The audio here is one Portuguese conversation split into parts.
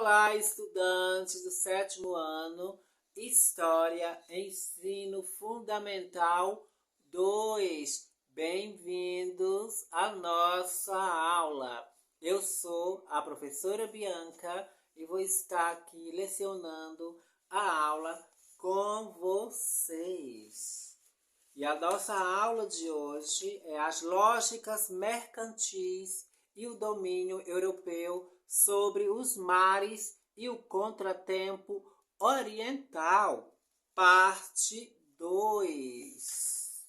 Olá, estudantes do sétimo ano, História, Ensino Fundamental 2. Bem-vindos à nossa aula. Eu sou a professora Bianca e vou estar aqui lecionando a aula com vocês. E a nossa aula de hoje é as lógicas mercantis e o domínio europeu sobre os mares e o contratempo oriental, parte 2.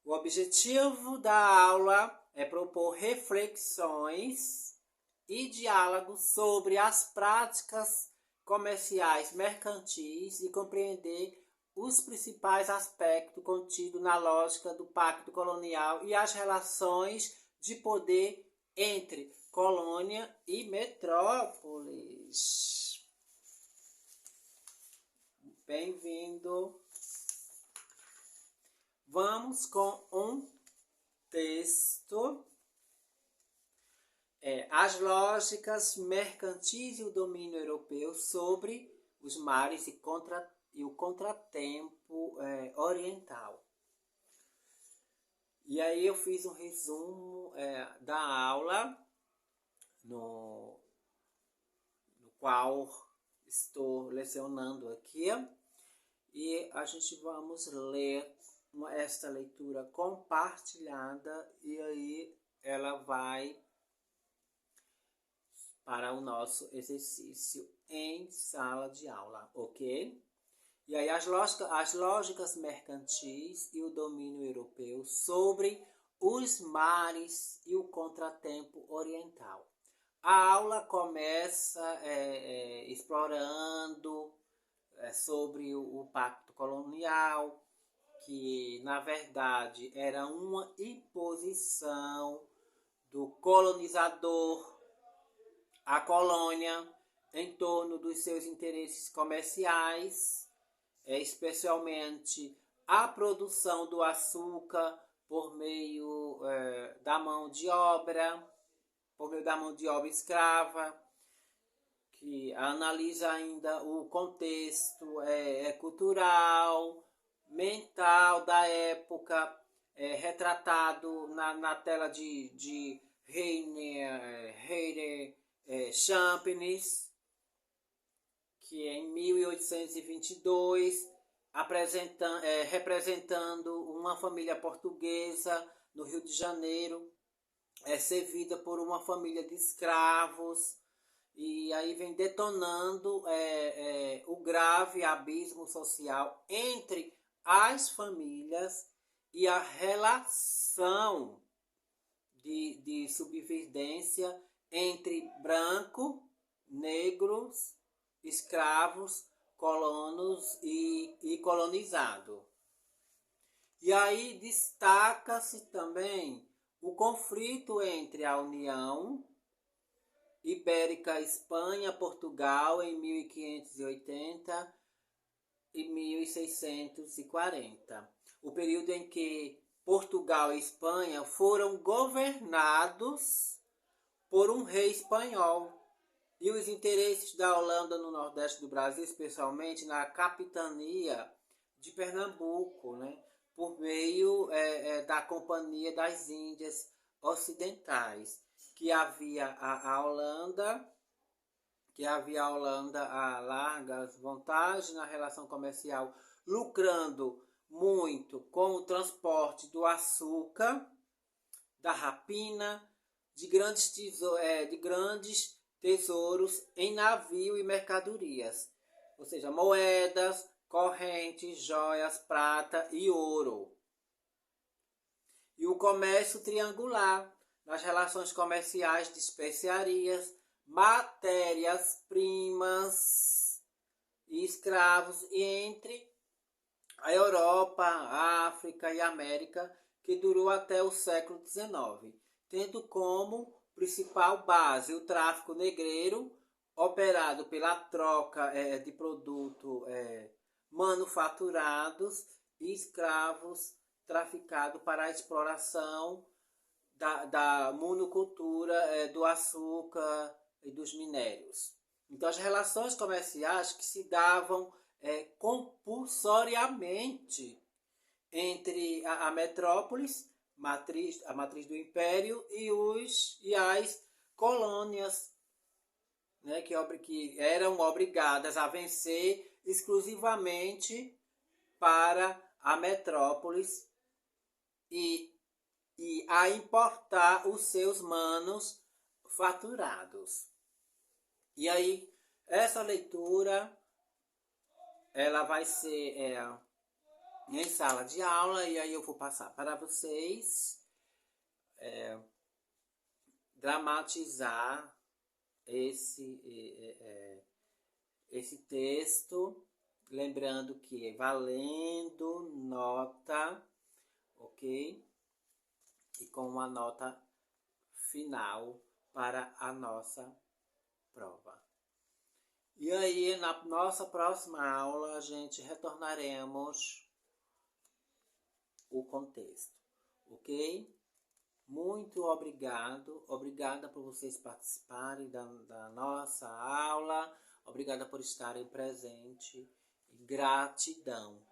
O objetivo da aula é propor reflexões e diálogos sobre as práticas comerciais mercantis e compreender os principais aspectos contidos na lógica do pacto colonial e as relações de poder entre colônia e metrópoles. Bem-vindo. Vamos com um texto. As lógicas mercantis e o domínio europeu sobre os mares e o contratempo oriental. E aí eu fiz um resumo da aula, no qual estou lecionando aqui, e a gente vamos ler esta leitura compartilhada, e aí ela vai para o nosso exercício em sala de aula, ok? E aí as lógicas mercantis e o domínio europeu sobre os mares e o contratempo oriental. A aula começa explorando sobre o pacto colonial, que na verdade era uma imposição do colonizador à colônia em torno dos seus interesses comerciais, especialmente a produção do açúcar por meio da mão de obra, escrava, que analisa ainda o contexto cultural, mental da época, retratado na tela de Heine Champnis, que em 1822, representando uma família portuguesa no Rio de Janeiro, servida por uma família de escravos, e aí vem detonando o grave abismo social entre as famílias e a relação de subvivência entre branco, negros, escravos, colonos e colonizado. E aí destaca-se também o conflito entre a União Ibérica, Espanha, Portugal em 1580 e 1640. O período em que Portugal e Espanha foram governados por um rei espanhol, e os interesses da Holanda no Nordeste do Brasil, especialmente na capitania de Pernambuco, né, por meio da Companhia das Índias Ocidentais, que havia a Holanda a largas vantagens na relação comercial, lucrando muito com o transporte do açúcar, da rapina, de grandes tesouros em navio e mercadorias, ou seja, moedas, correntes, joias, prata e ouro. E o comércio triangular, nas relações comerciais de especiarias, matérias-primas e escravos, e entre a Europa, a África e a América, que durou até o século XIX, tendo como principal base o tráfico negreiro, operado pela troca de produtos manufaturados e escravos traficados para a exploração da monocultura do açúcar e dos minérios. Então, as relações comerciais que se davam compulsoriamente entre a metrópolis, a matriz do império, e as colônias, né, que eram obrigadas a vencer exclusivamente para a metrópolis e a importar os seus manos faturados. E aí, essa leitura, ela vai ser em sala de aula, e aí eu vou passar para vocês dramatizar esse texto, lembrando que é valendo nota, ok? E com uma nota final para a nossa prova. E aí, na nossa próxima aula, a gente retornaremos o contexto, ok? Muito obrigada por vocês participarem da nossa aula, obrigada por estarem presentes, gratidão.